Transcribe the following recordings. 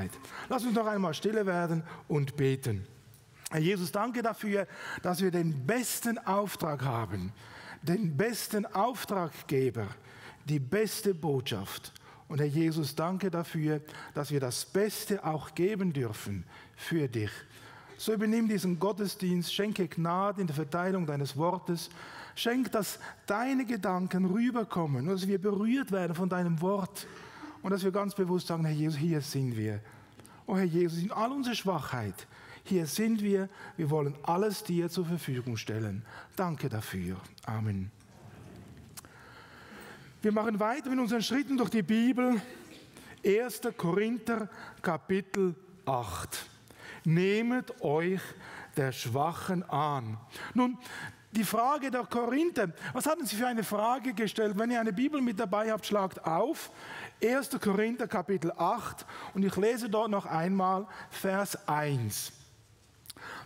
Wahrheit. Lass uns noch einmal stille werden und beten. Herr Jesus, danke dafür, dass wir den besten Auftrag haben, den besten Auftraggeber, die beste Botschaft. Und Herr Jesus, danke dafür, dass wir das Beste auch geben dürfen für dich. So übernimm diesen Gottesdienst, schenke Gnade in der Verteilung deines Wortes, schenk, dass deine Gedanken rüberkommen, dass wir berührt werden von deinem Wort und dass wir ganz bewusst sagen, Herr Jesus, hier sind wir. Oh Herr Jesus, in all unserer Schwachheit, hier sind wir wollen alles dir zur Verfügung stellen. Danke dafür. Amen. Wir machen weiter mit unseren Schritten durch die Bibel. 1. Korinther, Kapitel 8. Nehmet euch der Schwachen an. Nun, die Frage der Korinther, was hatten sie für eine Frage gestellt? Wenn ihr eine Bibel mit dabei habt, schlagt auf. 1. Korinther, Kapitel 8. Und ich lese dort noch einmal Vers 1.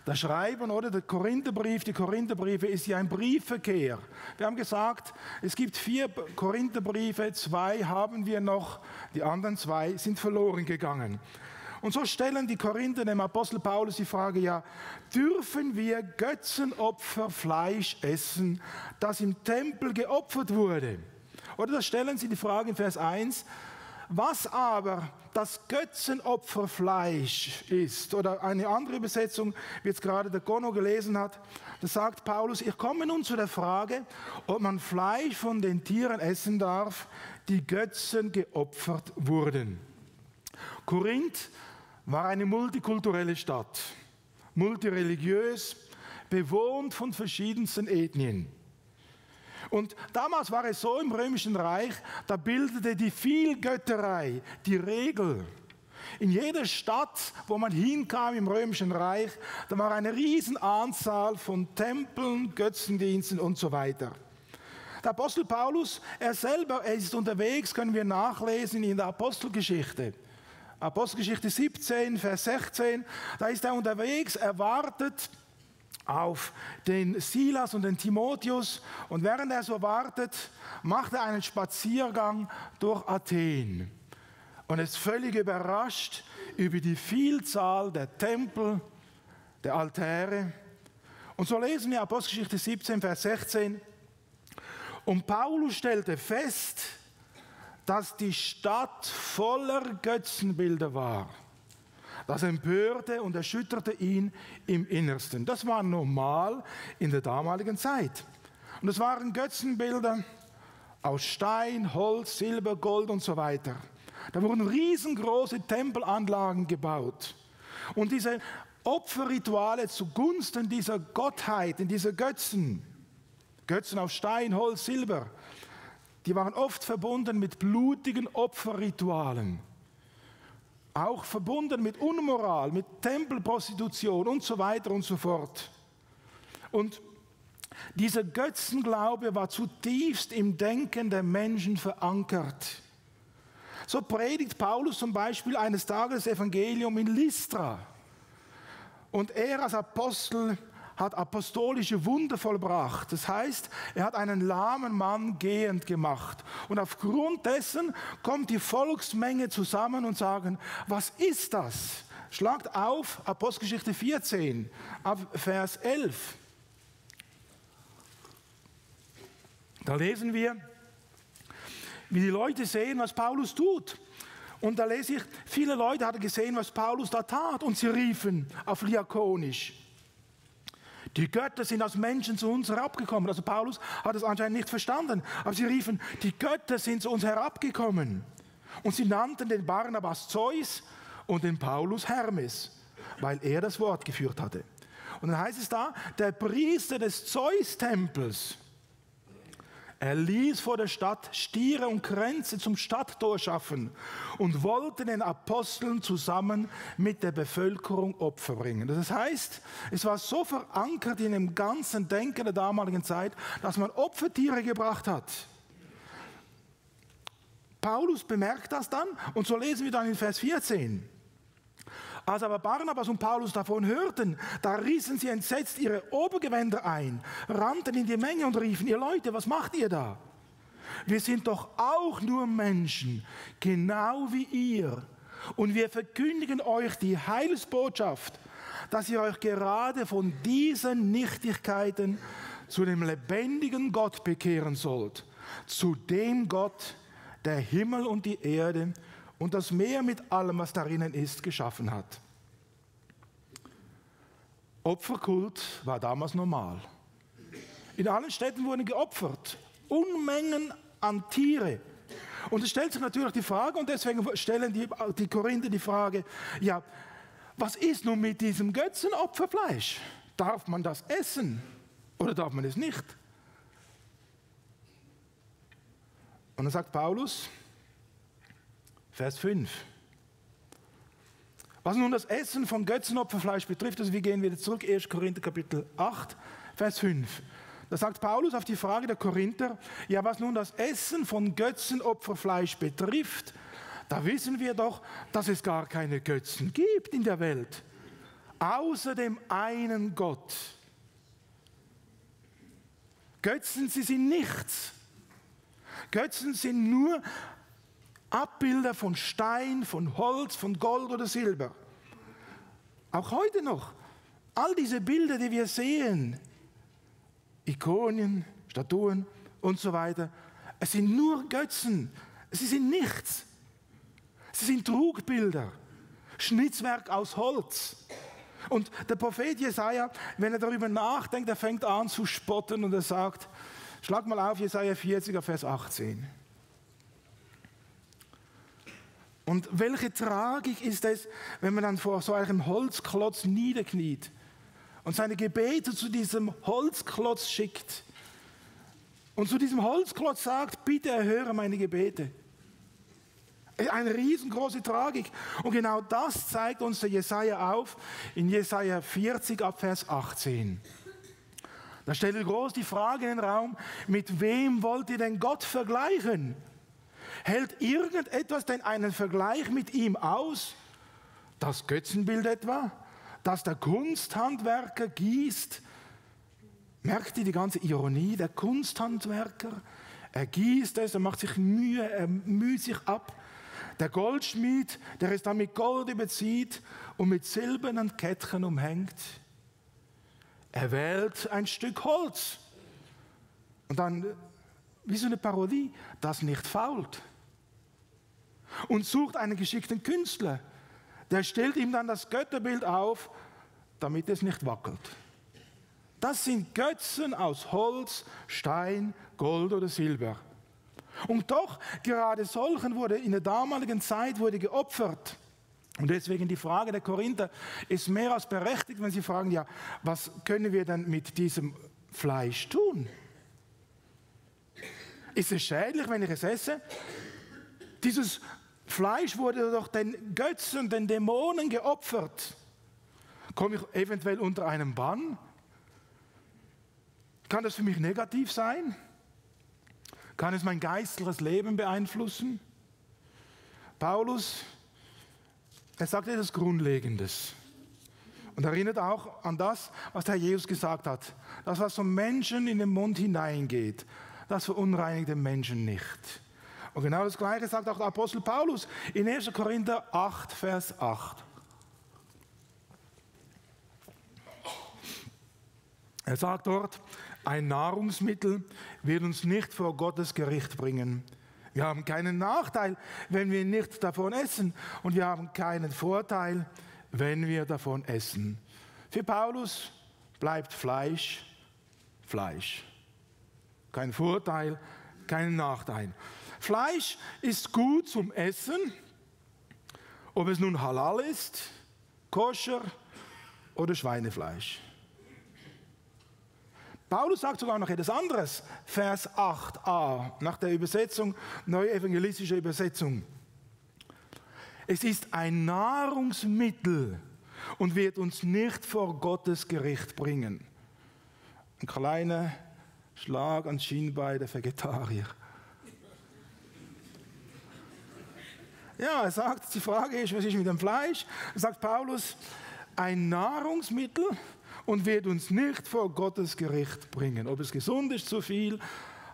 Das Schreiben oder der Korintherbrief, die Korintherbriefe ist ja ein Briefverkehr. Wir haben gesagt, es gibt 4 Korintherbriefe, 2 haben wir noch, die anderen 2 sind verloren gegangen. Und so stellen die Korinther dem Apostel Paulus die Frage, ja, dürfen wir Götzenopferfleisch essen, das im Tempel geopfert wurde? Oder da stellen sie die Frage in Vers 1, was aber das Götzenopferfleisch ist, oder eine andere Übersetzung, wie jetzt gerade der Gono gelesen hat, da sagt Paulus, ich komme nun zu der Frage, ob man Fleisch von den Tieren essen darf, die Götzen geopfert wurden. Korinth war eine multikulturelle Stadt, multireligiös, bewohnt von verschiedensten Ethnien. Und damals war es so im Römischen Reich, da bildete die Vielgötterei die Regel. In jeder Stadt, wo man hinkam im Römischen Reich, da war eine Riesenanzahl von Tempeln, Götzendiensten und so weiter. Der Apostel Paulus, er ist unterwegs, können wir nachlesen in der Apostelgeschichte. Apostelgeschichte 17, Vers 16, da ist er unterwegs, er wartet auf den Silas und den Timotheus und während er so wartet, macht er einen Spaziergang durch Athen und ist völlig überrascht über die Vielzahl der Tempel, der Altäre. Und so lesen wir Apostelgeschichte 17, Vers 16. Und Paulus stellte fest, dass die Stadt voller Götzenbilder war. Das empörte und erschütterte ihn im Innersten. Das war normal in der damaligen Zeit. Und es waren Götzenbilder aus Stein, Holz, Silber, Gold und so weiter. Da wurden riesengroße Tempelanlagen gebaut. Und diese Opferrituale zugunsten dieser Gottheiten, dieser Götzen aus Stein, Holz, Silber, die waren oft verbunden mit blutigen Opferritualen. Auch verbunden mit Unmoral, mit Tempelprostitution und so weiter und so fort. Und dieser Götzenglaube war zutiefst im Denken der Menschen verankert. So predigt Paulus zum Beispiel eines Tages das Evangelium in Lystra. Und er als Apostel hat apostolische Wunder vollbracht. Das heißt, er hat einen lahmen Mann gehend gemacht. Und aufgrund dessen kommt die Volksmenge zusammen und sagen, was ist das? Schlagt auf Apostelgeschichte 14, ab Vers 11. Da lesen wir, wie die Leute sehen, was Paulus tut. Und da lese ich, viele Leute hatten gesehen, was Paulus da tat. Und sie riefen auf Lyakonisch, die Götter sind aus Menschen zu uns herabgekommen. Also Paulus hat es anscheinend nicht verstanden. Aber sie riefen, die Götter sind zu uns herabgekommen. Und sie nannten den Barnabas Zeus und den Paulus Hermes, weil er das Wort geführt hatte. Und dann heißt es da, der Priester des Zeus-Tempels, er ließ vor der Stadt Stiere und Kränze zum Stadttor schaffen und wollte den Aposteln zusammen mit der Bevölkerung Opfer bringen. Das heißt, es war so verankert in dem ganzen Denken der damaligen Zeit, dass man Opfertiere gebracht hat. Paulus bemerkt das dann und so lesen wir dann in Vers 14. Als aber Barnabas und Paulus davon hörten, da rissen sie entsetzt ihre Obergewänder ein, rannten in die Menge und riefen, ihr Leute, was macht ihr da? Wir sind doch auch nur Menschen, genau wie ihr. Und wir verkündigen euch die Heilsbotschaft, dass ihr euch gerade von diesen Nichtigkeiten zu dem lebendigen Gott bekehren sollt, zu dem Gott, der Himmel und die Erde und das Meer mit allem, was darinnen ist, geschaffen hat. Opferkult war damals normal. In allen Städten wurden geopfert, Unmengen an Tiere. Und es stellt sich natürlich die Frage, und deswegen stellen die Korinther die Frage, ja, was ist nun mit diesem Götzenopferfleisch? Darf man das essen oder darf man es nicht? Und dann sagt Paulus, Vers 5, was nun das Essen von Götzenopferfleisch betrifft, also wir gehen wieder zurück, 1. Korinther Kapitel 8, Vers 5. Da sagt Paulus auf die Frage der Korinther, ja, was nun das Essen von Götzenopferfleisch betrifft, da wissen wir doch, dass es gar keine Götzen gibt in der Welt, außer dem einen Gott. Götzen, sie sind nichts. Götzen sind nur Abbilder von Stein, von Holz, von Gold oder Silber. Auch heute noch. All diese Bilder, die wir sehen, Ikonen, Statuen und so weiter, es sind nur Götzen. Sie sind nichts. Sie sind Trugbilder, Schnitzwerk aus Holz. Und der Prophet Jesaja, wenn er darüber nachdenkt, er fängt an zu spotten und er sagt, schlag mal auf Jesaja 40, Vers 18. Und welche Tragik ist es, wenn man dann vor so einem Holzklotz niederkniet und seine Gebete zu diesem Holzklotz schickt und zu diesem Holzklotz sagt, bitte erhöre meine Gebete. Eine riesengroße Tragik. Und genau das zeigt uns der Jesaja auf in Jesaja 40 ab Vers 18. Da stellt er groß die Frage in den Raum, mit wem wollt ihr denn Gott vergleichen? Hält irgendetwas denn einen Vergleich mit ihm aus? Das Götzenbild etwa, das der Kunsthandwerker gießt? Merkt ihr die ganze Ironie? Der Kunsthandwerker, er gießt es, er macht sich Mühe, er müht sich ab. Der Goldschmied, der es dann mit Gold überzieht und mit silbernen Kettchen umhängt. Er wählt ein Stück Holz. Und dann, wie so eine Parodie, das nicht fault. Und sucht einen geschickten Künstler. Der stellt ihm dann das Götterbild auf, damit es nicht wackelt. Das sind Götzen aus Holz, Stein, Gold oder Silber. Und doch, gerade solchen wurde in der damaligen Zeit geopfert. Und deswegen die Frage der Korinther ist mehr als berechtigt, wenn sie fragen, ja, was können wir denn mit diesem Fleisch tun? Ist es schädlich, wenn ich es esse? Dieses Fleisch wurde doch den Götzen, den Dämonen geopfert. Komme ich eventuell unter einen Bann? Kann das für mich negativ sein? Kann es mein geistliches Leben beeinflussen? Paulus, er sagt etwas Grundlegendes. Und erinnert auch an das, was der Herr Jesus gesagt hat. Das, was vom Menschen in den Mund hineingeht, das verunreinigt den Menschen nicht. Und genau das Gleiche sagt auch der Apostel Paulus in 1. Korinther 8, Vers 8. Er sagt dort, ein Nahrungsmittel wird uns nicht vor Gottes Gericht bringen. Wir haben keinen Nachteil, wenn wir nicht davon essen. Und wir haben keinen Vorteil, wenn wir davon essen. Für Paulus bleibt Fleisch Fleisch. Kein Vorteil, kein Nachteil. Fleisch ist gut zum Essen, ob es nun halal ist, koscher oder Schweinefleisch. Paulus sagt sogar noch etwas anderes, Vers 8a, nach der Übersetzung, neue evangelistische Übersetzung. Es ist ein Nahrungsmittel und wird uns nicht vor Gottes Gericht bringen. Ein kleiner Schlag ans Schienbein der Vegetarier. Ja, er sagt, die Frage ist, was ist mit dem Fleisch? Er sagt Paulus, ein Nahrungsmittel und wird uns nicht vor Gottes Gericht bringen. Ob es gesund ist, zu viel,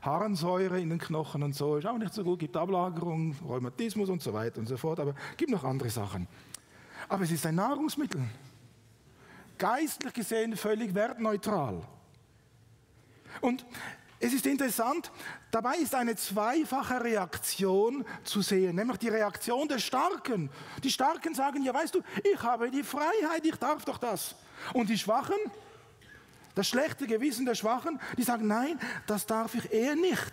Harnsäure in den Knochen und so, ist auch nicht so gut, gibt Ablagerung, Rheumatismus und so weiter und so fort, aber es gibt noch andere Sachen. Aber es ist ein Nahrungsmittel. Geistlich gesehen völlig wertneutral. Und es ist interessant, dabei ist eine zweifache Reaktion zu sehen, nämlich die Reaktion der Starken. Die Starken sagen, ja weißt du, ich habe die Freiheit, ich darf doch das. Und die Schwachen, das schlechte Gewissen der Schwachen, die sagen, nein, das darf ich eher nicht.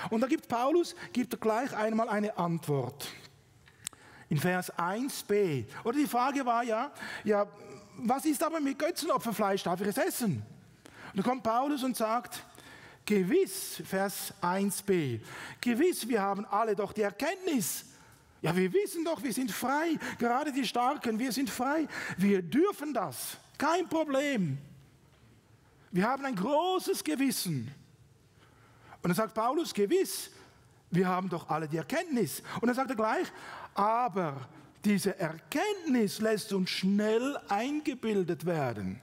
Und da gibt Paulus gleich einmal eine Antwort. In Vers 1b. Oder die Frage war ja, was ist aber mit Götzenopferfleisch, darf ich es essen? Und dann kommt Paulus und sagt, gewiss, Vers 1b, gewiss, wir haben alle doch die Erkenntnis. Ja, wir wissen doch, wir sind frei, gerade die Starken, wir sind frei. Wir dürfen das, kein Problem. Wir haben ein großes Gewissen. Und dann sagt Paulus, gewiss, wir haben doch alle die Erkenntnis. Und dann sagt er gleich, aber diese Erkenntnis lässt uns schnell eingebildet werden.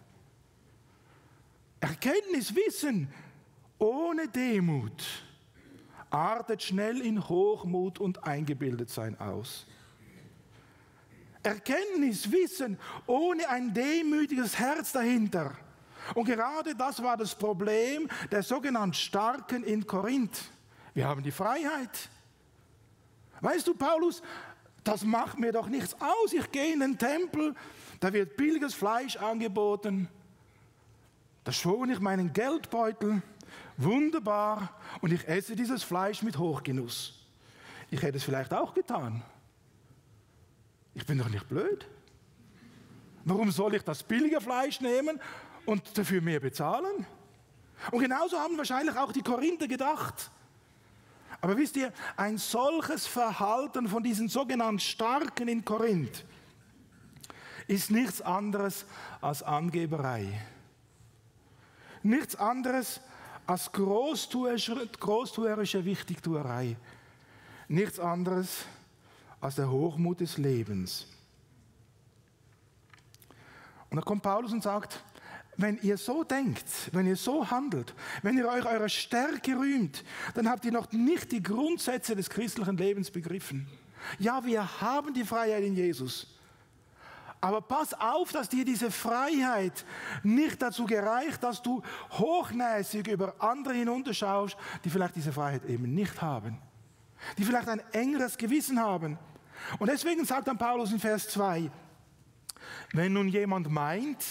Erkenntnis, Wissen ohne Demut artet schnell in Hochmut und Eingebildetsein aus. Erkenntnis, Wissen ohne ein demütiges Herz dahinter. Und gerade das war das Problem der sogenannten Starken in Korinth. Wir haben die Freiheit. Weißt du, Paulus, das macht mir doch nichts aus. Ich gehe in den Tempel, da wird billiges Fleisch angeboten. Da schone ich meinen Geldbeutel, wunderbar, und ich esse dieses Fleisch mit Hochgenuss. Ich hätte es vielleicht auch getan. Ich bin doch nicht blöd. Warum soll ich das billige Fleisch nehmen und dafür mehr bezahlen? Und genauso haben wahrscheinlich auch die Korinther gedacht. Aber wisst ihr, ein solches Verhalten von diesen sogenannten Starken in Korinth ist nichts anderes als Angeberei. Nichts anderes als großtuerische Wichtigtuerei. Nichts anderes als der Hochmut des Lebens. Und dann kommt Paulus und sagt, wenn ihr so denkt, wenn ihr so handelt, wenn ihr euch eurer Stärke rühmt, dann habt ihr noch nicht die Grundsätze des christlichen Lebens begriffen. Ja, wir haben die Freiheit in Jesus. Aber pass auf, dass dir diese Freiheit nicht dazu gereicht, dass du hochnäsig über andere hinunterschaust, die vielleicht diese Freiheit eben nicht haben. Die vielleicht ein engeres Gewissen haben. Und deswegen sagt dann Paulus in Vers 2, wenn nun jemand meint,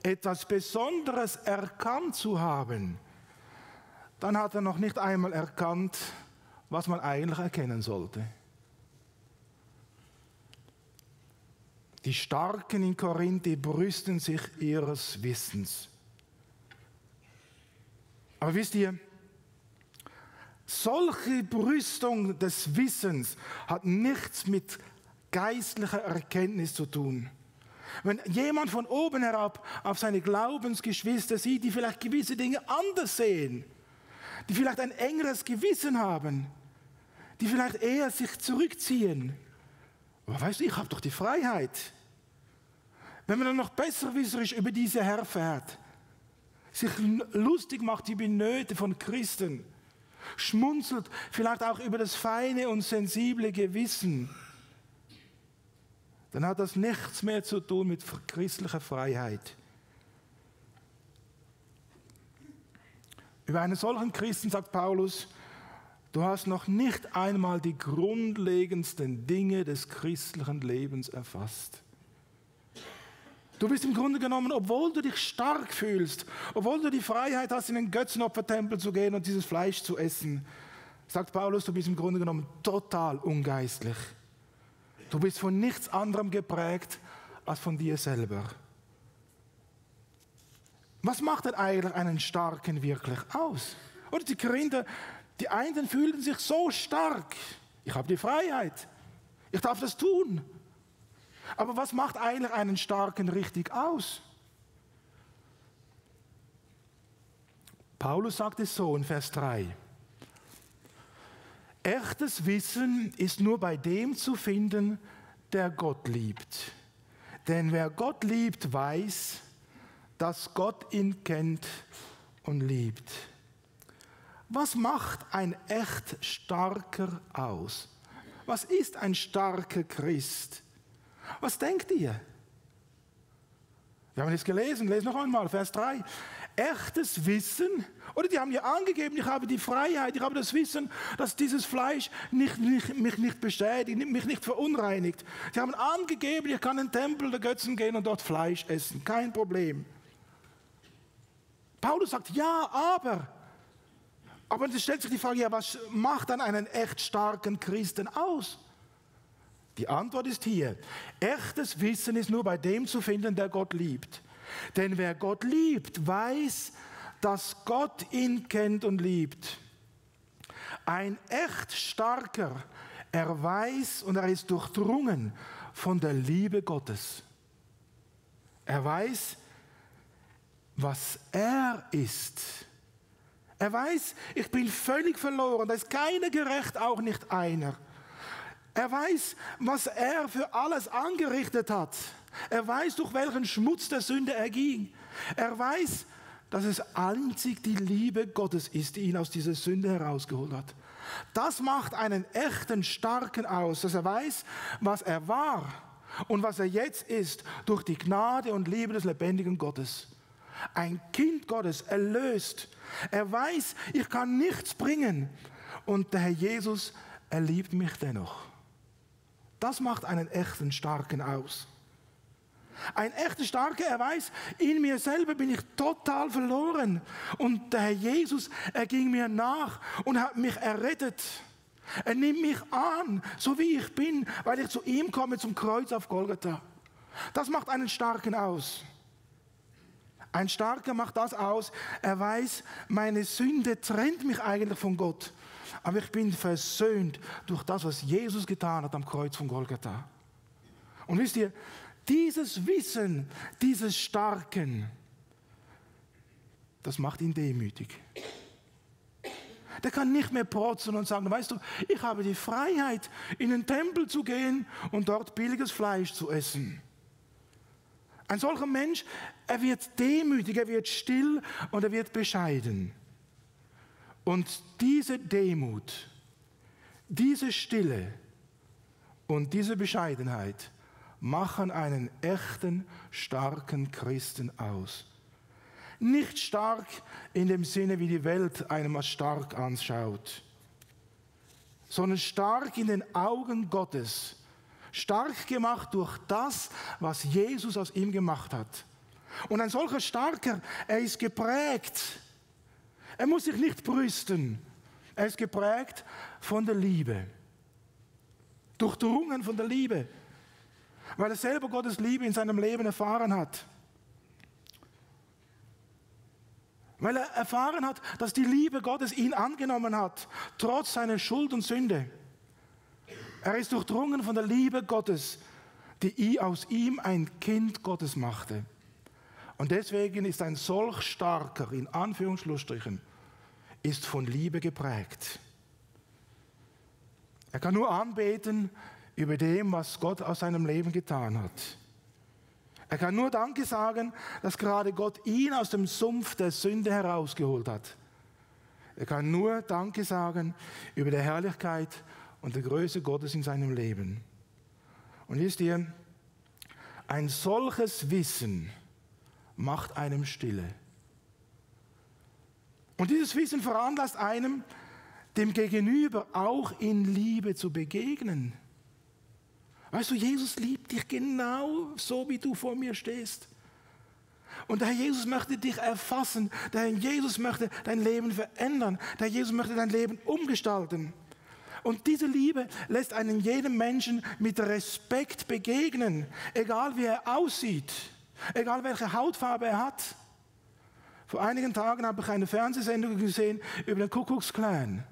etwas Besonderes erkannt zu haben, dann hat er noch nicht einmal erkannt, was man eigentlich erkennen sollte. Die Starken in Korinth, die brüsten sich ihres Wissens. Aber wisst ihr, solche Brüstung des Wissens hat nichts mit geistlicher Erkenntnis zu tun. Wenn jemand von oben herab auf seine Glaubensgeschwister sieht, die vielleicht gewisse Dinge anders sehen, die vielleicht ein engeres Gewissen haben, die vielleicht eher sich zurückziehen. Aber weißt du, ich habe doch die Freiheit. Wenn man dann noch besserwisserisch über diese herfährt, sich lustig macht über die Nöte von Christen, schmunzelt vielleicht auch über das feine und sensible Gewissen, dann hat das nichts mehr zu tun mit christlicher Freiheit. Über einen solchen Christen sagt Paulus, du hast noch nicht einmal die grundlegendsten Dinge des christlichen Lebens erfasst. Du bist im Grunde genommen, obwohl du dich stark fühlst, obwohl du die Freiheit hast, in den Götzenopfertempel zu gehen und dieses Fleisch zu essen, sagt Paulus, du bist im Grunde genommen total ungeistlich. Du bist von nichts anderem geprägt als von dir selber. Was macht denn eigentlich einen Starken wirklich aus? Oder die Korinther, die einen fühlen sich so stark. Ich habe die Freiheit. Ich darf das tun. Aber was macht eigentlich einen Starken richtig aus? Paulus sagt es so in Vers 3. Echtes Wissen ist nur bei dem zu finden, der Gott liebt. Denn wer Gott liebt, weiß, dass Gott ihn kennt und liebt. Was macht ein echt starker aus? Was ist ein starker Christ? Was denkt ihr? Wir haben es gelesen, lesen noch einmal, Vers 3. Echtes Wissen, oder die haben ja angegeben, ich habe die Freiheit, ich habe das Wissen, dass dieses Fleisch mich nicht beschädigt, mich nicht verunreinigt. Sie haben angegeben, ich kann in den Tempel der Götzen gehen und dort Fleisch essen, kein Problem. Paulus sagt, ja, aber es stellt sich die Frage, ja, was macht dann einen echt starken Christen aus? Die Antwort ist hier, echtes Wissen ist nur bei dem zu finden, der Gott liebt. Denn wer Gott liebt, weiß, dass Gott ihn kennt und liebt. Ein echt starker, er weiß und er ist durchdrungen von der Liebe Gottes. Er weiß, was er ist. Er weiß, ich bin völlig verloren, da ist keiner gerecht, auch nicht einer. Er weiß, was er für alles angerichtet hat. Er weiß, durch welchen Schmutz der Sünde er ging. Er weiß, dass es einzig die Liebe Gottes ist, die ihn aus dieser Sünde herausgeholt hat. Das macht einen echten Starken aus, dass er weiß, was er war und was er jetzt ist, durch die Gnade und Liebe des lebendigen Gottes. Ein Kind Gottes, erlöst. Er weiß, ich kann nichts bringen. Und der Herr Jesus, er liebt mich dennoch. Das macht einen echten Starken aus. Ein echter Starker, er weiß, in mir selber bin ich total verloren. Und der Herr Jesus, er ging mir nach und hat mich errettet. Er nimmt mich an, so wie ich bin, weil ich zu ihm komme, zum Kreuz auf Golgatha. Das macht einen Starken aus. Ein Starker macht das aus, er weiß, meine Sünde trennt mich eigentlich von Gott. Aber ich bin versöhnt durch das, was Jesus getan hat am Kreuz von Golgatha. Und wisst ihr, dieses Wissen, dieses Starken, das macht ihn demütig. Der kann nicht mehr protzen und sagen, weißt du, ich habe die Freiheit, in den Tempel zu gehen und dort billiges Fleisch zu essen. Ein solcher Mensch, er wird demütig, er wird still und er wird bescheiden. Und diese Demut, diese Stille und diese Bescheidenheit machen einen echten, starken Christen aus. Nicht stark in dem Sinne, wie die Welt einem als stark anschaut, sondern stark in den Augen Gottes. Stark gemacht durch das, was Jesus aus ihm gemacht hat. Und ein solcher Starker, er ist geprägt. Er muss sich nicht brüsten. Er ist geprägt von der Liebe. Durchdrungen von der Liebe. Weil er selber Gottes Liebe in seinem Leben erfahren hat. Weil er erfahren hat, dass die Liebe Gottes ihn angenommen hat, trotz seiner Schuld und Sünde. Er ist durchdrungen von der Liebe Gottes, die aus ihm ein Kind Gottes machte. Und deswegen ist ein solch starker, in Anführungsstrichen, ist von Liebe geprägt. Er kann nur anbeten über dem, was Gott aus seinem Leben getan hat. Er kann nur Danke sagen, dass gerade Gott ihn aus dem Sumpf der Sünde herausgeholt hat. Er kann nur Danke sagen über die Herrlichkeit und die Größe Gottes in seinem Leben. Und wisst ihr, ein solches Wissen macht einem stille. Und dieses Wissen veranlasst einem, dem Gegenüber auch in Liebe zu begegnen. Weißt du, Jesus liebt dich genau so, wie du vor mir stehst. Und der Herr Jesus möchte dich erfassen. Der Herr Jesus möchte dein Leben verändern. Der Herr Jesus möchte dein Leben umgestalten. Und diese Liebe lässt einen jedem Menschen mit Respekt begegnen, egal wie er aussieht, egal welche Hautfarbe er hat. Vor einigen Tagen habe ich eine Fernsehsendung gesehen über den Ku Klux Klan.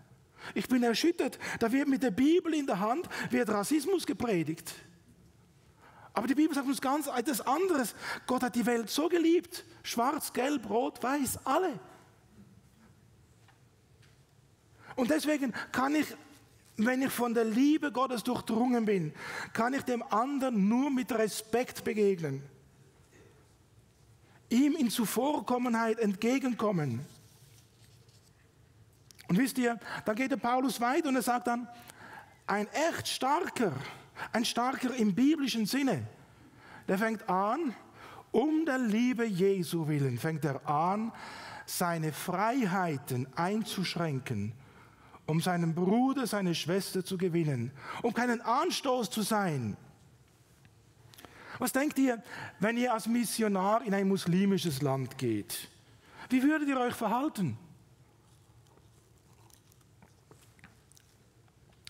Ich bin erschüttert, da wird mit der Bibel in der Hand wird Rassismus gepredigt. Aber die Bibel sagt uns ganz etwas anderes. Gott hat die Welt so geliebt, schwarz, gelb, rot, weiß, alle. Und deswegen kann ich, wenn ich von der Liebe Gottes durchdrungen bin, kann ich dem anderen nur mit Respekt begegnen. Ihm in Zuvorkommenheit entgegenkommen. Und wisst ihr, dann geht der Paulus weiter und er sagt dann, ein Starker im biblischen Sinne, der fängt an, um der Liebe Jesu willen, fängt er an, seine Freiheiten einzuschränken, um seinen Bruder, seine Schwester zu gewinnen, um keinen Anstoß zu sein. Was denkt ihr, wenn ihr als Missionar in ein muslimisches Land geht? Wie würdet ihr euch verhalten?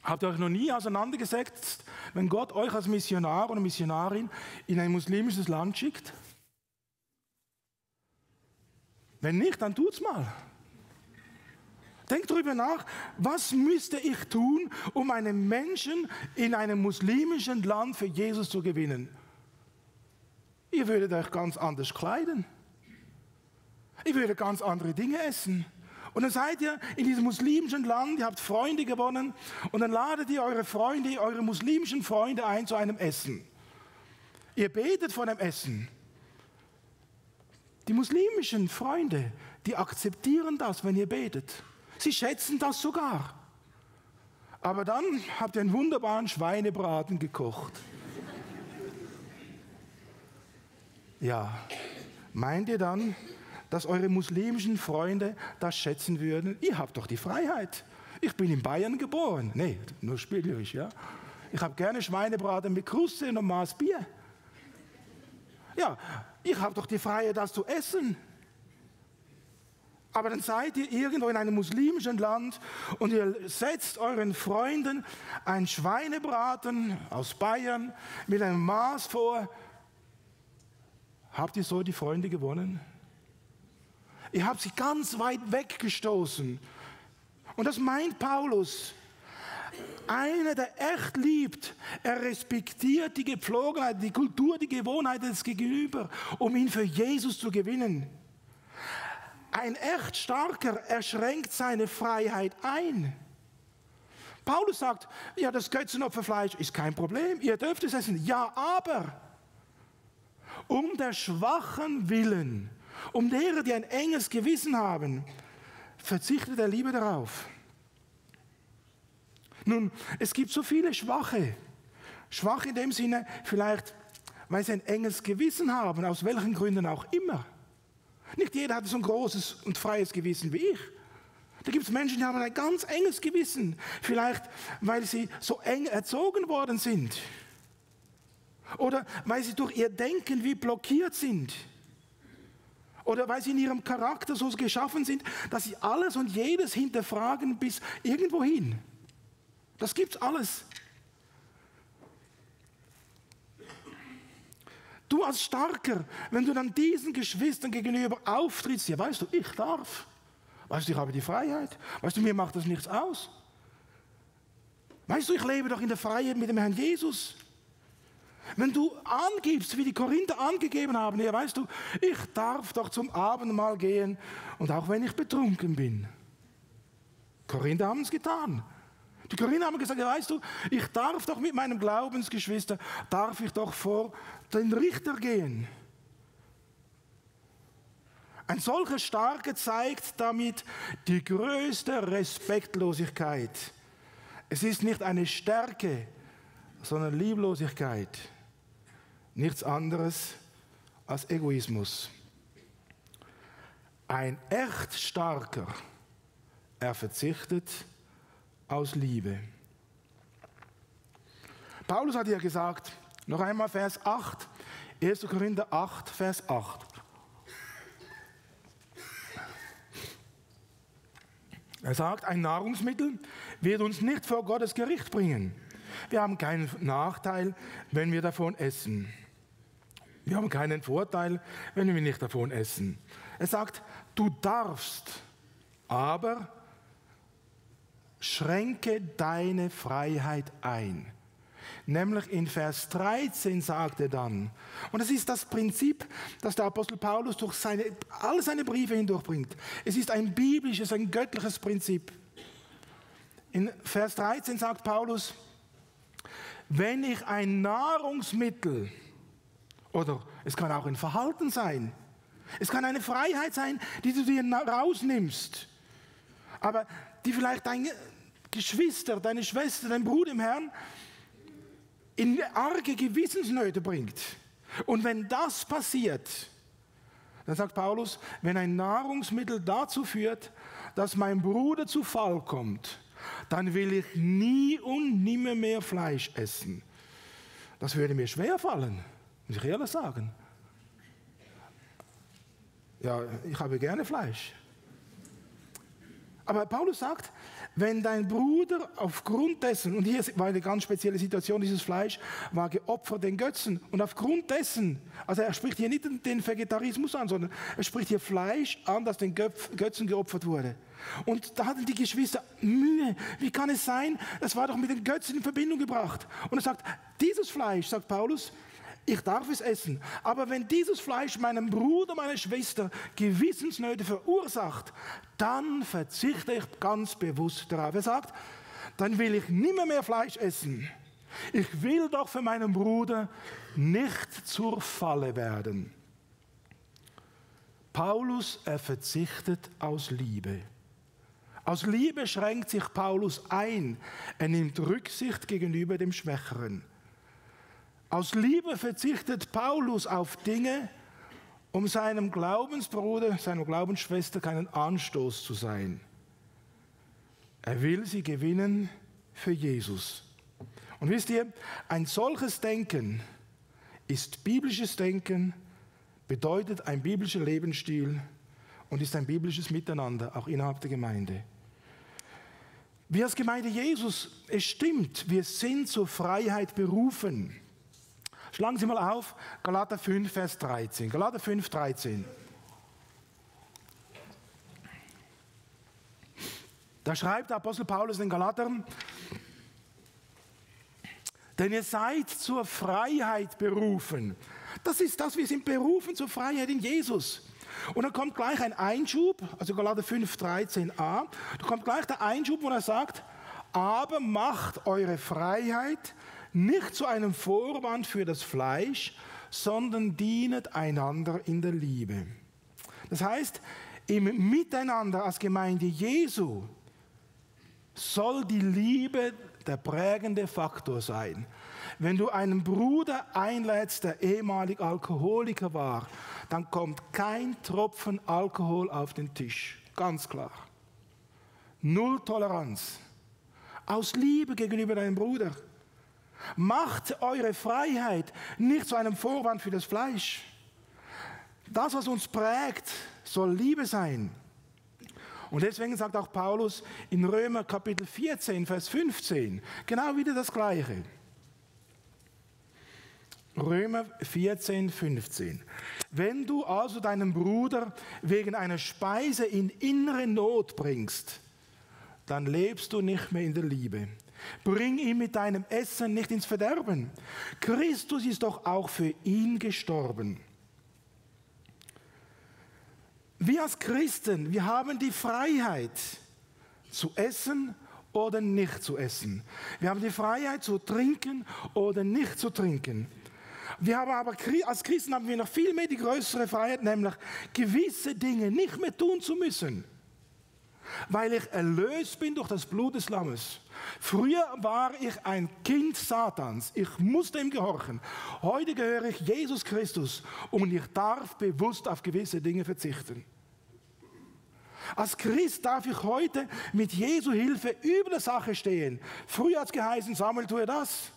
Habt ihr euch noch nie auseinandergesetzt, wenn Gott euch als Missionar oder Missionarin in ein muslimisches Land schickt? Wenn nicht, dann tut's mal. Denkt darüber nach, was müsste ich tun, um einen Menschen in einem muslimischen Land für Jesus zu gewinnen? Ihr würdet euch ganz anders kleiden. Ihr würdet ganz andere Dinge essen. Und dann seid ihr in diesem muslimischen Land, ihr habt Freunde gewonnen und dann ladet ihr eure Freunde, eure muslimischen Freunde ein zu einem Essen. Ihr betet vor dem Essen. Die muslimischen Freunde, die akzeptieren das, wenn ihr betet. Sie schätzen das sogar. Aber dann habt ihr einen wunderbaren Schweinebraten gekocht. Ja, meint ihr dann, dass eure muslimischen Freunde das schätzen würden? Ihr habt doch die Freiheit. Ich bin in Bayern geboren. Nee, nur spielerisch, ja. Ich habe gerne Schweinebraten mit Kruste und ein Maß Bier. Ja, ich habe doch die Freiheit, das zu essen. Aber dann seid ihr irgendwo in einem muslimischen Land und ihr setzt euren Freunden einen Schweinebraten aus Bayern mit einem Maß vor. Habt ihr so die Freunde gewonnen? Ihr habt sie ganz weit weggestoßen. Und das meint Paulus. Einer, der echt liebt, er respektiert die Gepflogenheit, die Kultur, die Gewohnheit des Gegenüber, um ihn für Jesus zu gewinnen. Ein echt Starker, er schränkt seine Freiheit ein. Paulus sagt, ja, das Götzenopferfleisch ist kein Problem, ihr dürft es essen. Ja, aber um der Schwachen willen, um derer, die ein enges Gewissen haben, verzichtet er lieber darauf. Nun, es gibt so viele Schwache. Schwach in dem Sinne, vielleicht, weil sie ein enges Gewissen haben, aus welchen Gründen auch immer. Nicht jeder hat so ein großes und freies Gewissen wie ich. Da gibt es Menschen, die haben ein ganz enges Gewissen. Vielleicht, weil sie so eng erzogen worden sind. Oder weil sie durch ihr Denken wie blockiert sind. Oder weil sie in ihrem Charakter so geschaffen sind, dass sie alles und jedes hinterfragen bis irgendwo hin. Das gibt's alles. Du als Starker, wenn du dann diesen Geschwistern gegenüber auftrittst, ja, weißt du, ich darf. Weißt du, ich habe die Freiheit. Weißt du, mir macht das nichts aus. Weißt du, ich lebe doch in der Freiheit mit dem Herrn Jesus. Wenn du angibst, wie die Korinther angegeben haben, ja, weißt du, ich darf doch zum Abendmahl gehen und auch wenn ich betrunken bin. Korinther haben es getan. Die Korinther haben gesagt, ja, weißt du, ich darf doch mit meinem Glaubensgeschwister, darf ich doch vor den Richter gehen. Ein solcher Starker zeigt damit die größte Respektlosigkeit. Es ist nicht eine Stärke, sondern Lieblosigkeit. Nichts anderes als Egoismus. Ein echt Starker, er verzichtet aus Liebe. Paulus hat ja gesagt, noch einmal Vers 8, 1. Korinther 8, Vers 8. Er sagt, ein Nahrungsmittel wird uns nicht vor Gottes Gericht bringen. Wir haben keinen Nachteil, wenn wir davon essen. Wir haben keinen Vorteil, wenn wir nicht davon essen. Er sagt, du darfst, aber schränke deine Freiheit ein. Nämlich in Vers 13 sagt er dann, und das ist das Prinzip, das der Apostel Paulus durch alle seine Briefe hindurchbringt. Es ist ein biblisches, ein göttliches Prinzip. In Vers 13 sagt Paulus, wenn ich ein Nahrungsmittel, oder es kann auch ein Verhalten sein, es kann eine Freiheit sein, die du dir rausnimmst, aber die vielleicht deine Geschwister, deine Schwester, dein Bruder im Herrn in arge Gewissensnöte bringt. Und wenn das passiert, dann sagt Paulus, wenn ein Nahrungsmittel dazu führt, dass mein Bruder zu Fall kommt, dann will ich nie und nimmer mehr Fleisch essen. Das würde mir schwer fallen, muss ich ehrlich sagen. Ja, ich habe gerne Fleisch. Aber Paulus sagt, wenn dein Bruder aufgrund dessen, und hier war eine ganz spezielle Situation, dieses Fleisch war geopfert den Götzen, und aufgrund dessen, also er spricht hier nicht den Vegetarismus an, sondern er spricht hier Fleisch an, das den Götzen geopfert wurde. Und da hatten die Geschwister Mühe. Wie kann es sein? Das war doch mit den Götzen in Verbindung gebracht. Und er sagt, dieses Fleisch, sagt Paulus, ich darf es essen, aber wenn dieses Fleisch meinem Bruder, meiner Schwester Gewissensnöte verursacht, dann verzichte ich ganz bewusst darauf. Er sagt, dann will ich nimmer mehr Fleisch essen. Ich will doch für meinen Bruder nicht zur Falle werden. Paulus, er verzichtet aus Liebe. Aus Liebe schränkt sich Paulus ein. Er nimmt Rücksicht gegenüber dem Schwächeren. Aus Liebe verzichtet Paulus auf Dinge, um seinem Glaubensbruder, seiner Glaubensschwester keinen Anstoß zu sein. Er will sie gewinnen für Jesus. Und wisst ihr, ein solches Denken ist biblisches Denken, bedeutet ein biblischer Lebensstil und ist ein biblisches Miteinander, auch innerhalb der Gemeinde. Wir als Gemeinde Jesus, es stimmt, wir sind zur Freiheit berufen. Schlagen Sie mal auf, Galater 5, Vers 13. Galater 5, 13. Da schreibt der Apostel Paulus den Galatern, denn ihr seid zur Freiheit berufen. Das ist das, wir sind berufen zur Freiheit in Jesus. Und dann kommt gleich ein Einschub, also Galater 5, 13a, da kommt gleich der Einschub, wo er sagt, aber macht eure Freiheit nicht zu einem Vorwand für das Fleisch, sondern dienet einander in der Liebe. Das heißt, im Miteinander als Gemeinde Jesu soll die Liebe der prägende Faktor sein. Wenn du einen Bruder einlädst, der ehemalig Alkoholiker war, dann kommt kein Tropfen Alkohol auf den Tisch. Ganz klar. Null Toleranz. Aus Liebe gegenüber deinem Bruder. Macht eure Freiheit nicht zu einem Vorwand für das Fleisch. Das, was uns prägt, soll Liebe sein. Und deswegen sagt auch Paulus in Römer Kapitel 14, Vers 15, genau wieder das Gleiche. Römer 14, 15. Wenn du also deinen Bruder wegen einer Speise in innere Not bringst, dann lebst du nicht mehr in der Liebe. Bring ihn mit deinem Essen nicht ins Verderben. Christus ist doch auch für ihn gestorben. Wir als Christen, wir haben die Freiheit zu essen oder nicht zu essen. Wir haben die Freiheit zu trinken oder nicht zu trinken. Wir haben aber als Christen haben wir noch viel mehr die größere Freiheit, nämlich gewisse Dinge nicht mehr tun zu müssen. Weil ich erlöst bin durch das Blut des Lammes. Früher war ich ein Kind Satans. Ich musste ihm gehorchen. Heute gehöre ich Jesus Christus und ich darf bewusst auf gewisse Dinge verzichten. Als Christ darf ich heute mit Jesu Hilfe über der Sache stehen. Früher hat es geheißen, Samuel, tue das.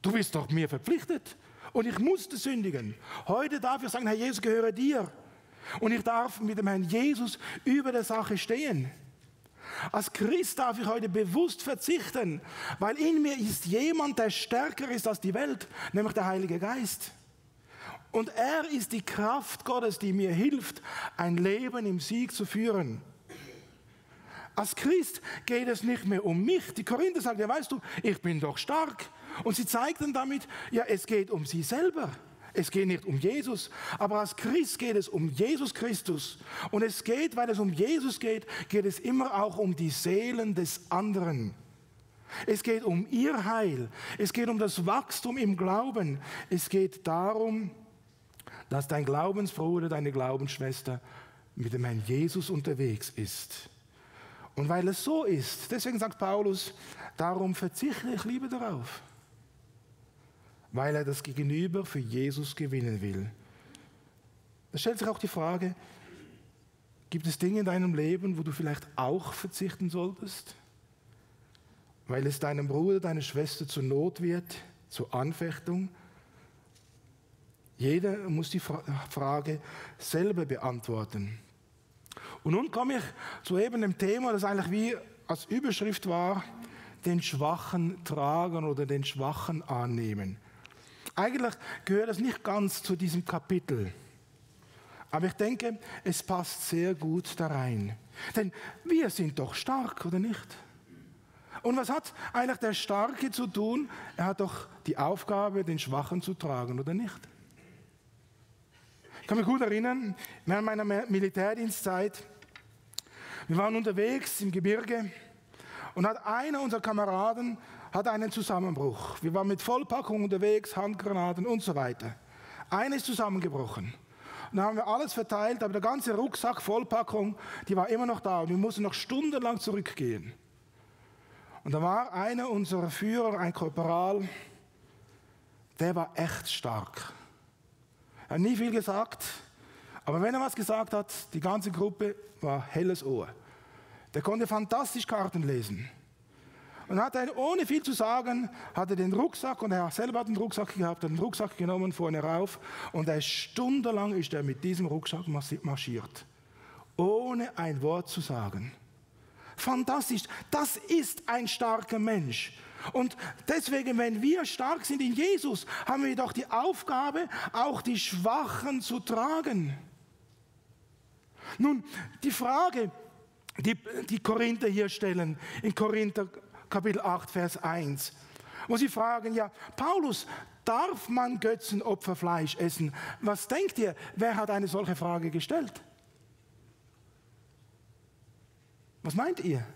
Du bist doch mir verpflichtet. Und ich musste sündigen. Heute darf ich sagen, Herr Jesus, gehöre dir. Und ich darf mit dem Herrn Jesus über der Sache stehen. Als Christ darf ich heute bewusst verzichten, weil in mir ist jemand, der stärker ist als die Welt, nämlich der Heilige Geist. Und er ist die Kraft Gottes, die mir hilft, ein Leben im Sieg zu führen. Als Christ geht es nicht mehr um mich. Die Korinther sagen, ja weißt du, ich bin doch stark. Und sie zeigten damit, ja es geht um sie selber. Es geht nicht um Jesus, aber als Christ geht es um Jesus Christus. Und es geht, weil es um Jesus geht, geht es immer auch um die Seelen des anderen. Es geht um ihr Heil. Es geht um das Wachstum im Glauben. Es geht darum, dass dein Glaubensbruder, deine Glaubensschwester mit dem Herrn Jesus unterwegs ist. Und weil es so ist, deswegen sagt Paulus, darum verzichte ich lieber darauf. Weil er das Gegenüber für Jesus gewinnen will. Da stellt sich auch die Frage, gibt es Dinge in deinem Leben, wo du vielleicht auch verzichten solltest? Weil es deinem Bruder, deiner Schwester zur Not wird, zur Anfechtung? Jeder muss die Frage selber beantworten. Und nun komme ich zu eben dem Thema, das eigentlich wie als Überschrift war, den Schwachen tragen oder den Schwachen annehmen. Eigentlich gehört das nicht ganz zu diesem Kapitel. Aber ich denke, es passt sehr gut da rein. Denn wir sind doch stark, oder nicht? Und was hat eigentlich der Starke zu tun? Er hat doch die Aufgabe, den Schwachen zu tragen, oder nicht? Ich kann mich gut erinnern, während meiner Militärdienstzeit, wir waren unterwegs im Gebirge und hat einer unserer Kameraden einen Zusammenbruch. Wir waren mit Vollpackung unterwegs, Handgranaten und so weiter. Einer ist zusammengebrochen. Und dann haben wir alles verteilt, aber der ganze Rucksack, Vollpackung, die war immer noch da und wir mussten noch stundenlang zurückgehen. Und da war einer unserer Führer, ein Korporal, der war echt stark. Er hat nie viel gesagt, aber wenn er was gesagt hat, die ganze Gruppe war helles Ohr. Der konnte fantastisch Karten lesen. Und hat er, ohne viel zu sagen, hat er den Rucksack, und er selber hat den Rucksack gehabt, hat den Rucksack genommen, vorne rauf, und stundenlang ist er mit diesem Rucksack marschiert. Ohne ein Wort zu sagen. Fantastisch, das ist ein starker Mensch. Und deswegen, wenn wir stark sind in Jesus, haben wir doch die Aufgabe, auch die Schwachen zu tragen. Nun, die Frage, die Korinther hier stellen, in Korinther Kapitel 8, Vers 1, wo sie fragen, ja, Paulus, darf man Götzenopferfleisch essen? Was denkt ihr, wer hat eine solche Frage gestellt? Was meint ihr?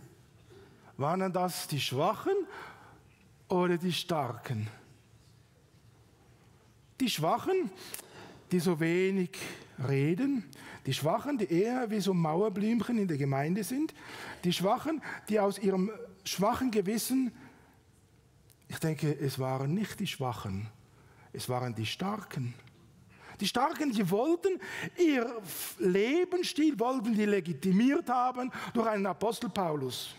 Waren das die Schwachen oder die Starken? Die Schwachen, die so wenig reden, die Schwachen, die eher wie so Mauerblümchen in der Gemeinde sind, die Schwachen, die aus ihrem schwachen Gewissen, ich denke, es waren nicht die Schwachen, es waren die Starken. Die Starken, die wollten ihr Lebensstil, wollten die legitimiert haben durch einen Apostel Paulus.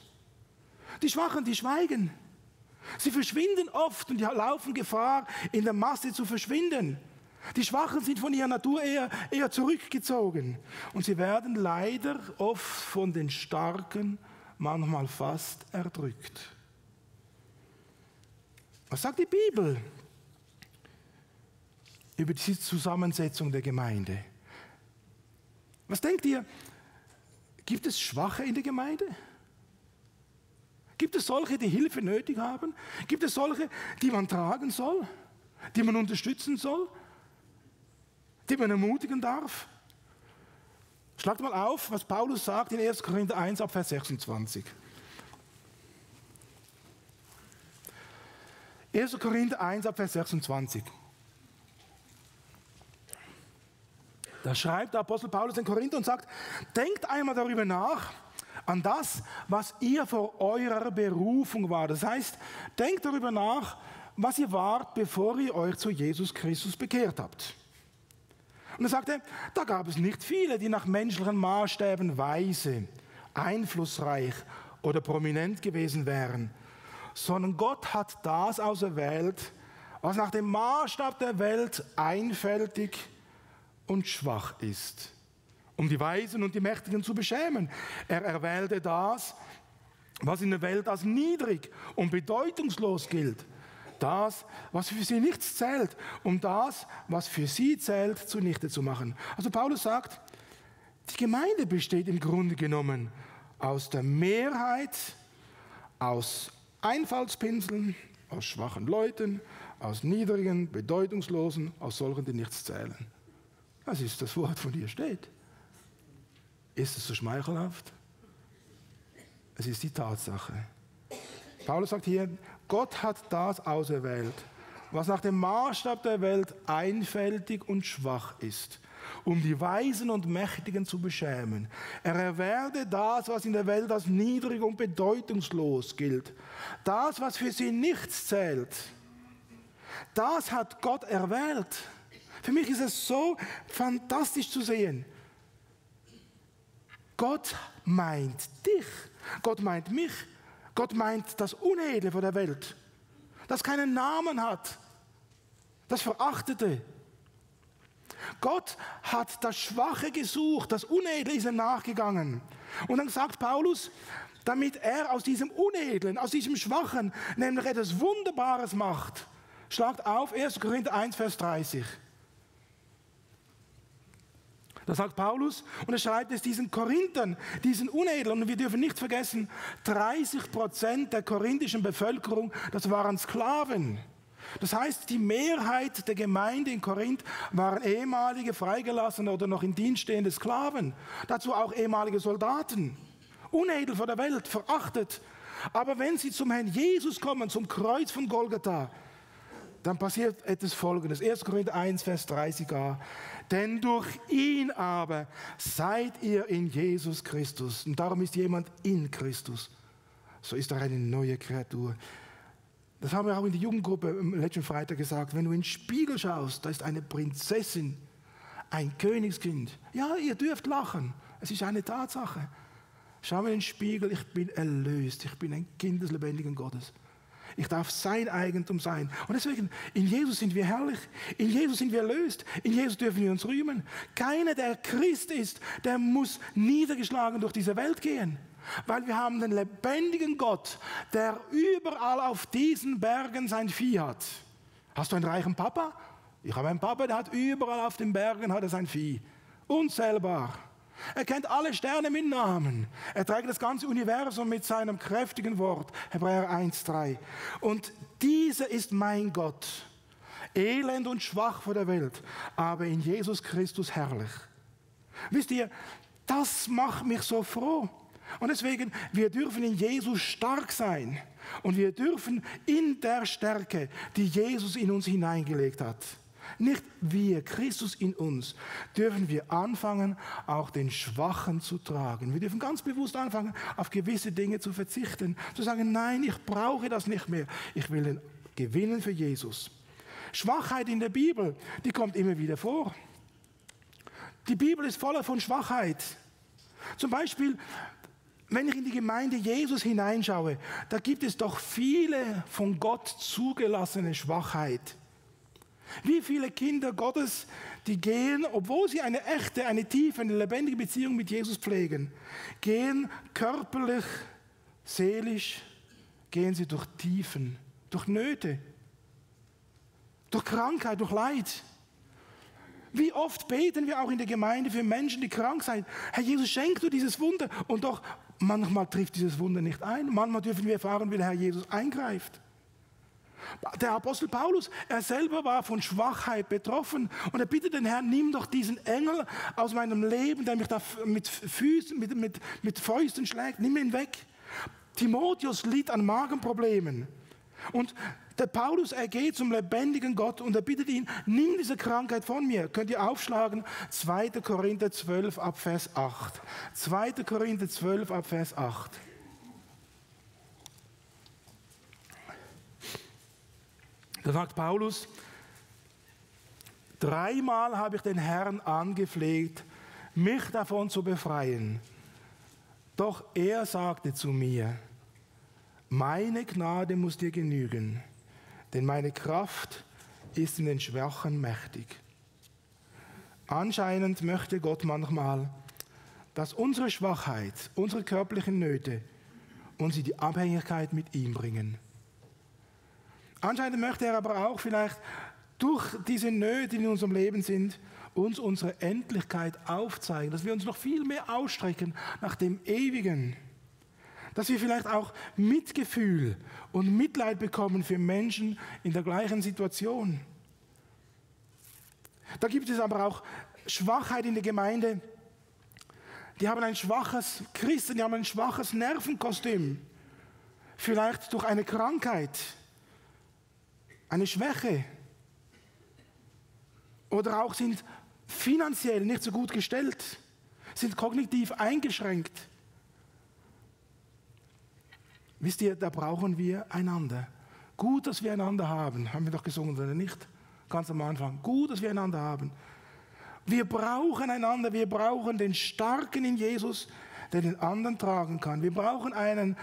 Die Schwachen, die schweigen. Sie verschwinden oft und die laufen Gefahr, in der Masse zu verschwinden. Die Schwachen sind von ihrer Natur eher zurückgezogen. Und sie werden leider oft von den Starken manchmal fast erdrückt. Was sagt die Bibel über diese Zusammensetzung der Gemeinde? Was denkt ihr? Gibt es Schwache in der Gemeinde? Gibt es solche, die Hilfe nötig haben? Gibt es solche, die man tragen soll? Die man unterstützen soll? Die man ermutigen darf? Schlagt mal auf, was Paulus sagt in 1. Korinther 1, ab Vers 26. 1. Korinther 1, ab Vers 26. Da schreibt der Apostel Paulus den Korinther und sagt, denkt einmal darüber nach, an das, was ihr vor eurer Berufung war. Das heißt, denkt darüber nach, was ihr wart, bevor ihr euch zu Jesus Christus bekehrt habt. Und er sagte, da gab es nicht viele, die nach menschlichen Maßstäben weise, einflussreich oder prominent gewesen wären, sondern Gott hat das auserwählt, was nach dem Maßstab der Welt einfältig und schwach ist, um die Weisen und die Mächtigen zu beschämen. Er erwählte das, was in der Welt als niedrig und bedeutungslos gilt, das, was für sie nichts zählt, um das, was für sie zählt, zunichte zu machen. Also Paulus sagt, die Gemeinde besteht im Grunde genommen aus der Mehrheit, aus Einfallspinseln, aus schwachen Leuten, aus niedrigen, bedeutungslosen, aus solchen, die nichts zählen. Das ist das Wort, von dir steht. Ist es so schmeichelhaft? Es ist die Tatsache. Paulus sagt hier, Gott hat das auserwählt, was nach dem Maßstab der Welt einfältig und schwach ist. um die Weisen und Mächtigen zu beschämen. Er erwählte das, was in der Welt als niedrig und bedeutungslos gilt. Das, was für sie nichts zählt. Das hat Gott erwählt. Für mich ist es so fantastisch zu sehen. Gott meint dich. Gott meint mich. Gott meint das Unedle von der Welt, das keinen Namen hat, das Verachtete. Gott hat das Schwache gesucht, das Unedle ist ihm nachgegangen. Und dann sagt Paulus, damit er aus diesem Unedlen, aus diesem Schwachen, nämlich etwas Wunderbares macht. Schlagt auf 1. Korinther 1, Vers 30. Da sagt Paulus, und er schreibt es diesen Korinthern, diesen Unedlen, und wir dürfen nicht vergessen, 30% der korinthischen Bevölkerung, das waren Sklaven. Das heißt, die Mehrheit der Gemeinde in Korinth waren ehemalige freigelassene oder noch in Dienst stehende Sklaven. Dazu auch ehemalige Soldaten. Unedel vor der Welt, verachtet. Aber wenn sie zum Herrn Jesus kommen, zum Kreuz von Golgatha, dann passiert etwas Folgendes. 1. Korinther 1, Vers 30a. Denn durch ihn aber seid ihr in Jesus Christus. Und darum ist jemand in Christus. So ist er eine neue Kreatur. Das haben wir auch in der Jugendgruppe am letzten Freitag gesagt. Wenn du in den Spiegel schaust, da ist eine Prinzessin, ein Königskind. Ja, ihr dürft lachen. Es ist eine Tatsache. Schau mir in den Spiegel, ich bin erlöst. Ich bin ein Kind des lebendigen Gottes. Ich darf sein Eigentum sein. Und deswegen, in Jesus sind wir herrlich. In Jesus sind wir erlöst. In Jesus dürfen wir uns rühmen. Keiner, der Christ ist, der muss niedergeschlagen durch diese Welt gehen. Weil wir haben den lebendigen Gott, der überall auf diesen Bergen sein Vieh hat. Hast du einen reichen Papa? Ich habe einen Papa, der hat überall auf den Bergen hat er sein Vieh. Unzählbar. Er kennt alle Sterne mit Namen. Er trägt das ganze Universum mit seinem kräftigen Wort. Hebräer 1,3. Und dieser ist mein Gott. Elend und schwach vor der Welt, aber in Jesus Christus herrlich. Wisst ihr, das macht mich so froh. Und deswegen, wir dürfen in Jesus stark sein. Und wir dürfen in der Stärke, die Jesus in uns hineingelegt hat, nicht wir, Christus in uns, dürfen wir anfangen, auch den Schwachen zu tragen. Wir dürfen ganz bewusst anfangen, auf gewisse Dinge zu verzichten. Zu sagen, nein, ich brauche das nicht mehr. Ich will den gewinnen für Jesus. Schwachheit in der Bibel, die kommt immer wieder vor. Die Bibel ist voller von Schwachheit. Zum Beispiel, wenn ich in die Gemeinde Jesus hineinschaue, da gibt es doch viele von Gott zugelassene Schwachheit. Wie viele Kinder Gottes, die gehen, obwohl sie eine echte, eine tiefe, eine lebendige Beziehung mit Jesus pflegen, gehen körperlich, seelisch, gehen sie durch Tiefen, durch Nöte, durch Krankheit, durch Leid. Wie oft beten wir auch in der Gemeinde für Menschen, die krank sind. Herr Jesus, schenk du dieses Wunder. Und doch, manchmal trifft dieses Wunder nicht ein. Manchmal dürfen wir erfahren, wie der Herr Jesus eingreift. Der Apostel Paulus, er selber war von Schwachheit betroffen und er bittet den Herrn, nimm doch diesen Engel aus meinem Leben, der mich da mit Fäusten schlägt, nimm ihn weg. Timotheus litt an Magenproblemen und der Paulus, er geht zum lebendigen Gott und er bittet ihn, nimm diese Krankheit von mir. Könnt ihr aufschlagen, 2. Korinther 12 ab Vers 8. 2. Korinther 12 ab Vers 8. Da sagt Paulus, 3-mal habe ich den Herrn angefleht, mich davon zu befreien. Doch er sagte zu mir, meine Gnade muss dir genügen, denn meine Kraft ist in den Schwachen mächtig. Anscheinend möchte Gott manchmal, dass unsere Schwachheit, unsere körperlichen Nöte uns in die Abhängigkeit mit ihm bringen. Anscheinend möchte er aber auch vielleicht durch diese Nöte, die in unserem Leben sind, uns unsere Endlichkeit aufzeigen, dass wir uns noch viel mehr ausstrecken nach dem Ewigen. Dass wir vielleicht auch Mitgefühl und Mitleid bekommen für Menschen in der gleichen Situation. Da gibt es aber auch Schwachheit in der Gemeinde. Die haben ein schwaches Christen, die haben ein schwaches Nervenkostüm. Vielleicht durch eine Krankheit. Eine Schwäche. Oder auch sind finanziell nicht so gut gestellt, sind kognitiv eingeschränkt. Wisst ihr, da brauchen wir einander. Gut, dass wir einander haben. Haben wir doch gesungen, oder nicht? Ganz am Anfang. Gut, dass wir einander haben. Wir brauchen einander. Wir brauchen den Starken in Jesus, der den anderen tragen kann. Wir brauchen einen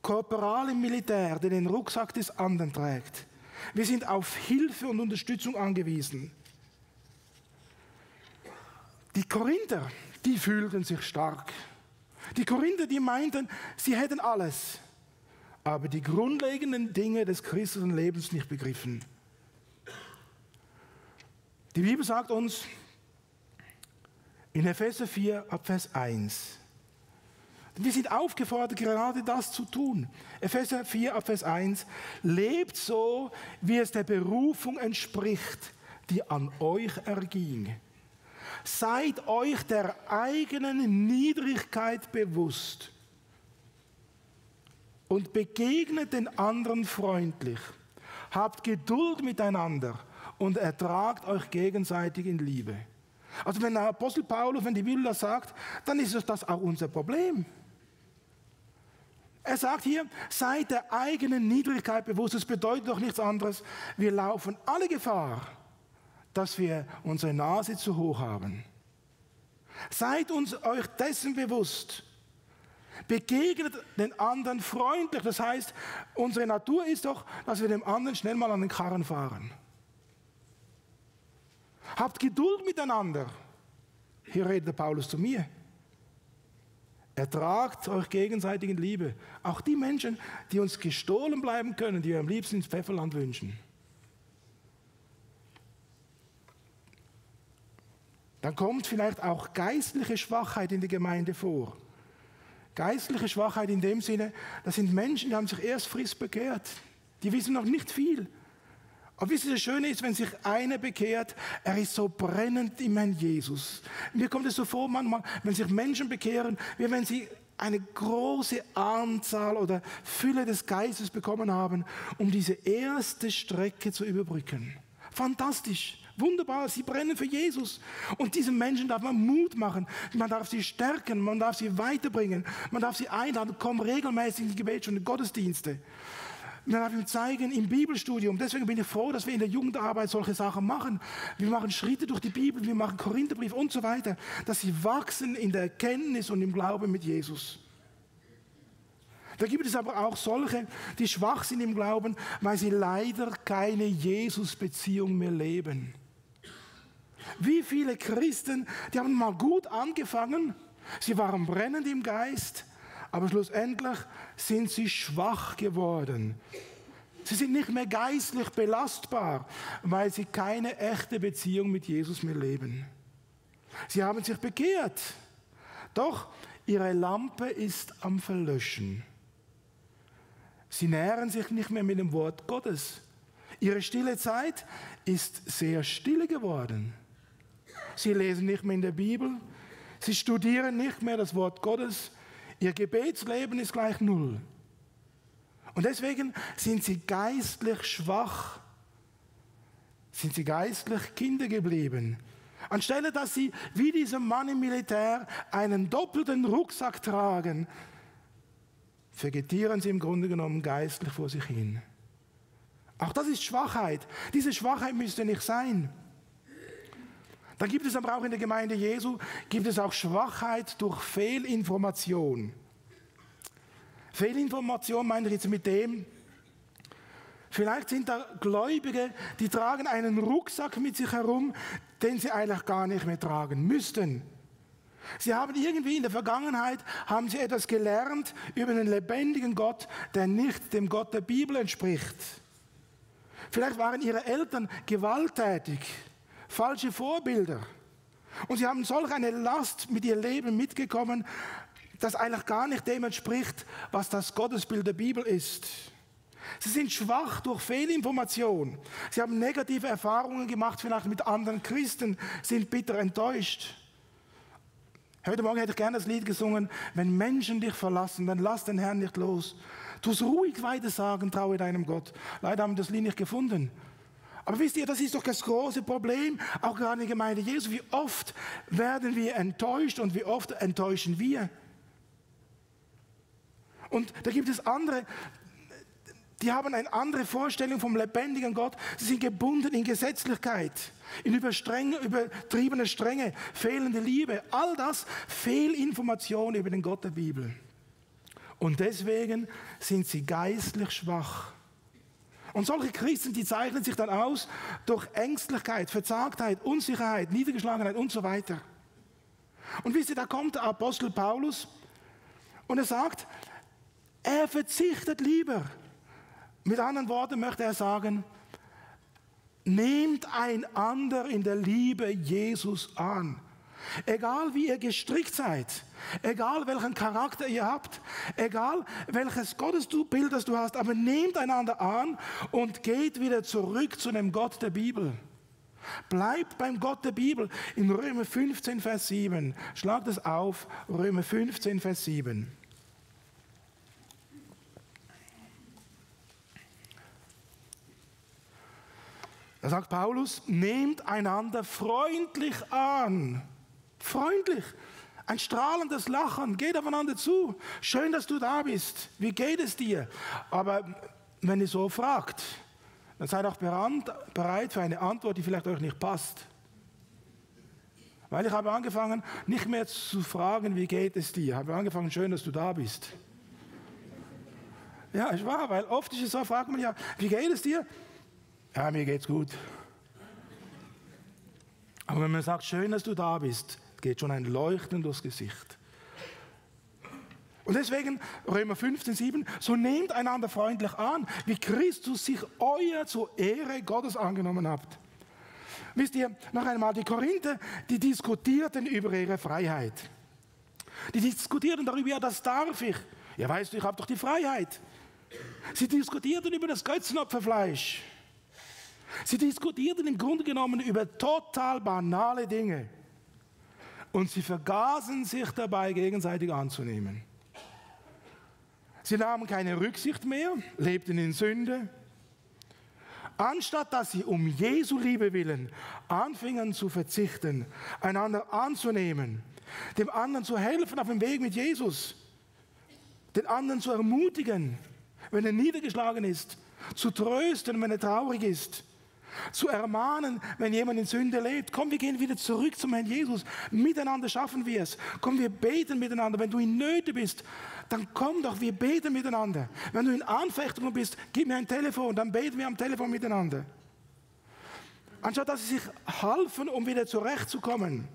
Korporal im Militär, der den Rucksack des anderen trägt. Wir sind auf Hilfe und Unterstützung angewiesen. Die Korinther, die fühlten sich stark. Die Korinther, die meinten, sie hätten alles, aber die grundlegenden Dinge des christlichen Lebens nicht begriffen. Die Bibel sagt uns in Epheser 4 ab Vers 1, wir sind aufgefordert, gerade das zu tun. Epheser 4 ab Vers 1, lebt so, wie es der Berufung entspricht, die an euch erging. Seid euch der eigenen Niedrigkeit bewusst und begegnet den anderen freundlich. Habt Geduld miteinander und ertragt euch gegenseitig in Liebe. Also wenn der Apostel Paulus, wenn die Bibel das sagt, dann ist das auch unser Problem. Er sagt hier, seid der eigenen Niedrigkeit bewusst. Das bedeutet doch nichts anderes. Wir laufen alle Gefahr, dass wir unsere Nase zu hoch haben. Seid euch dessen bewusst. Begegnet den anderen freundlich. Das heißt, unsere Natur ist doch, dass wir dem anderen schnell mal an den Karren fahren. Habt Geduld miteinander. Hier redet Paulus zu mir. Ertragt euch gegenseitig in Liebe. Auch die Menschen, die uns gestohlen bleiben können, die wir am liebsten ins Pfefferland wünschen. Dann kommt vielleicht auch geistliche Schwachheit in die Gemeinde vor. Geistliche Schwachheit in dem Sinne, das sind Menschen, die haben sich erst frisch bekehrt. Die wissen noch nicht viel. Aber wisst ihr, das Schöne ist, wenn sich einer bekehrt, er ist so brennend im Herrn Jesus. Mir kommt es so vor, manchmal, wenn sich Menschen bekehren, wie wenn sie eine große Anzahl oder Fülle des Geistes bekommen haben, um diese erste Strecke zu überbrücken. Fantastisch. Wunderbar, sie brennen für Jesus. Und diesen Menschen darf man Mut machen, man darf sie stärken, man darf sie weiterbringen, man darf sie einladen, kommen regelmäßig in die Gebetsstunden, Gottesdienste. Man darf ihm zeigen im Bibelstudium. Deswegen bin ich froh, dass wir in der Jugendarbeit solche Sachen machen. Wir machen Schritte durch die Bibel, wir machen Korintherbrief und so weiter, dass sie wachsen in der Erkenntnis und im Glauben mit Jesus. Da gibt es aber auch solche, die schwach sind im Glauben, weil sie leider keine Jesus-Beziehung mehr leben. Wie viele Christen, die haben mal gut angefangen, sie waren brennend im Geist, aber schlussendlich sind sie schwach geworden. Sie sind nicht mehr geistlich belastbar, weil sie keine echte Beziehung mit Jesus mehr leben. Sie haben sich bekehrt, doch ihre Lampe ist am Verlöschen. Sie nähren sich nicht mehr mit dem Wort Gottes. Ihre stille Zeit ist sehr stille geworden. Sie lesen nicht mehr in der Bibel. Sie studieren nicht mehr das Wort Gottes. Ihr Gebetsleben ist gleich null. Und deswegen sind sie geistlich schwach. Sind sie geistlich Kinder geblieben. Anstelle, dass sie wie dieser Mann im Militär einen doppelten Rucksack tragen, vegetieren sie im Grunde genommen geistlich vor sich hin. Auch das ist Schwachheit. Diese Schwachheit müsste nicht sein. Dann gibt es aber auch in der Gemeinde Jesu, gibt es auch Schwachheit durch Fehlinformation. Fehlinformation meine ich jetzt mit dem, vielleicht sind da Gläubige, die tragen einen Rucksack mit sich herum, den sie eigentlich gar nicht mehr tragen müssten. Sie haben irgendwie in der Vergangenheit haben sie etwas gelernt über den lebendigen Gott, der nicht dem Gott der Bibel entspricht. Vielleicht waren ihre Eltern gewalttätig, falsche Vorbilder. Und sie haben solch eine Last mit ihr Leben mitgekommen, das eigentlich gar nicht dem entspricht, was das Gottesbild der Bibel ist. Sie sind schwach durch Fehlinformation. Sie haben negative Erfahrungen gemacht, vielleicht mit anderen Christen, sind bitter enttäuscht. Heute Morgen hätte ich gerne das Lied gesungen, wenn Menschen dich verlassen, dann lass den Herrn nicht los. Tu es ruhig weiter sagen, traue deinem Gott. Leider haben wir das Lied nicht gefunden. Aber wisst ihr, das ist doch das große Problem, auch gerade in der Gemeinde Jesu. Wie oft werden wir enttäuscht und wie oft enttäuschen wir? Und da gibt es andere, die haben eine andere Vorstellung vom lebendigen Gott. Sie sind gebunden in Gesetzlichkeit, in übertriebene Strenge, fehlende Liebe. All das Fehlinformationen über den Gott der Bibel. Und deswegen sind sie geistlich schwach. Und solche Christen, die zeichnen sich dann aus durch Ängstlichkeit, Verzagtheit, Unsicherheit, Niedergeschlagenheit und so weiter. Und wisst ihr, da kommt der Apostel Paulus und er sagt, er verzichtet lieber. Mit anderen Worten möchte er sagen, nehmt einander in der Liebe Jesus an. Egal wie ihr gestrickt seid, egal welchen Charakter ihr habt, egal welches Gottesbild das du hast, aber nehmt einander an und geht wieder zurück zu dem Gott der Bibel. Bleibt beim Gott der Bibel. In Römer 15, Vers 7. Schlagt es auf, Römer 15, Vers 7. Da sagt Paulus, nehmt einander freundlich an. Freundlich. Ein strahlendes Lachen. Geht aufeinander zu. Schön, dass du da bist. Wie geht es dir? Aber wenn ihr so fragt, dann seid auch bereit für eine Antwort, die vielleicht euch nicht passt. Weil ich habe angefangen, nicht mehr zu fragen, wie geht es dir. Ich habe angefangen, schön, dass du da bist. Ja, ist wahr, weil oft ist es so, fragt man ja, wie geht es dir? Ja, mir geht's gut. Aber wenn man sagt, schön, dass du da bist, geht schon ein Leuchten durchs Gesicht. Und deswegen, Römer 15, 7, so nehmt einander freundlich an, wie Christus sich euer zur Ehre Gottes angenommen habt. Wisst ihr, noch einmal, die Korinther, die diskutierten über ihre Freiheit. Die diskutierten darüber, ja, das darf ich. Ja, weißt du, ich habe doch die Freiheit. Sie diskutierten über das Götzenopferfleisch. Sie diskutierten im Grunde genommen über total banale Dinge. Und sie vergaßen sich dabei, gegenseitig anzunehmen. Sie nahmen keine Rücksicht mehr, lebten in Sünde. Anstatt dass sie um Jesu Liebe willen anfingen zu verzichten, einander anzunehmen, dem anderen zu helfen auf dem Weg mit Jesus, den anderen zu ermutigen, wenn er niedergeschlagen ist, zu trösten, wenn er traurig ist, zu ermahnen, wenn jemand in Sünde lebt. Komm, wir gehen wieder zurück zum Herrn Jesus. Miteinander schaffen wir es. Komm, wir beten miteinander. Wenn du in Nöte bist, dann komm doch, wir beten miteinander. Wenn du in Anfechtungen bist, gib mir ein Telefon, dann beten wir am Telefon miteinander. Anstatt dass sie sich halfen, um wieder zurechtzukommen,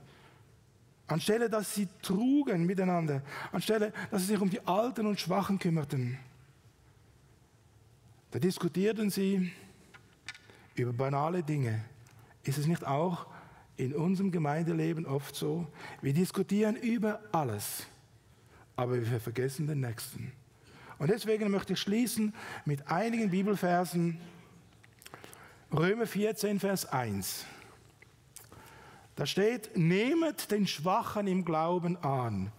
anstelle dass sie trugen miteinander, anstelle dass sie sich um die Alten und Schwachen kümmerten. Da diskutierten sie über banale Dinge. Ist es nicht auch in unserem Gemeindeleben oft so? Wir diskutieren über alles, aber wir vergessen den Nächsten. Und deswegen möchte ich schließen mit einigen Bibelversen. Römer 14, Vers 1. Da steht, nehmet den Schwachen im Glauben an,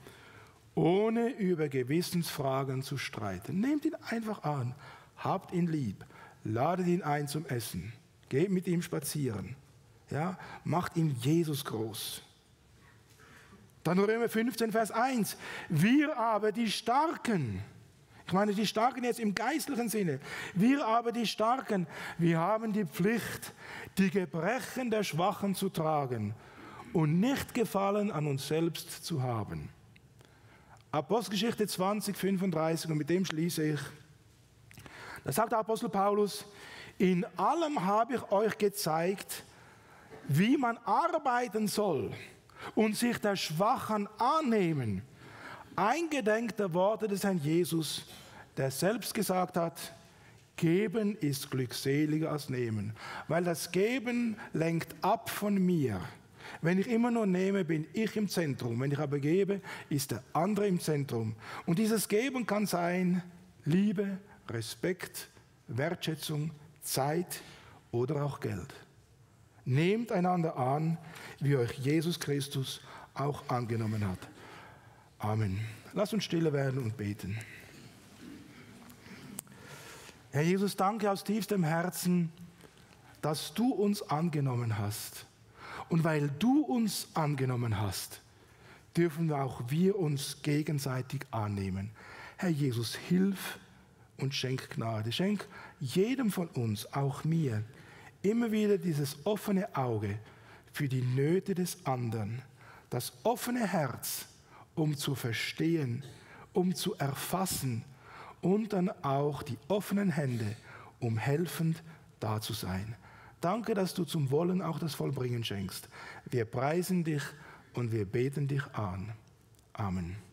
ohne über Gewissensfragen zu streiten. Nehmt ihn einfach an, habt ihn lieb, ladet ihn ein zum Essen. Geht mit ihm spazieren. Ja, macht ihm Jesus groß. Dann Römer 15, Vers 1. Wir aber die Starken, ich meine die Starken jetzt im geistlichen Sinne, wir aber die Starken, wir haben die Pflicht, die Gebrechen der Schwachen zu tragen und nicht Gefallen an uns selbst zu haben. Apostelgeschichte 20, 35, und mit dem schließe ich. Da sagt der Apostel Paulus, in allem habe ich euch gezeigt, wie man arbeiten soll und sich der Schwachen annehmen. Eingedenk der Worte des Herrn Jesus, der selbst gesagt hat, Geben ist glückseliger als Nehmen, weil das Geben lenkt ab von mir. Wenn ich immer nur nehme, bin ich im Zentrum. Wenn ich aber gebe, ist der andere im Zentrum. Und dieses Geben kann sein Liebe, Respekt, Wertschätzung, Zeit oder auch Geld. Nehmt einander an, wie euch Jesus Christus auch angenommen hat. Amen. Lasst uns stille werden und beten. Herr Jesus, danke aus tiefstem Herzen, dass du uns angenommen hast. Und weil du uns angenommen hast, dürfen auch wir uns gegenseitig annehmen. Herr Jesus, hilf und schenk Gnade. Schenk jedem von uns, auch mir, immer wieder dieses offene Auge für die Nöte des anderen, das offene Herz, um zu verstehen, um zu erfassen und dann auch die offenen Hände, um helfend da zu sein. Danke, dass du zum Wollen auch das Vollbringen schenkst. Wir preisen dich und wir beten dich an. Amen.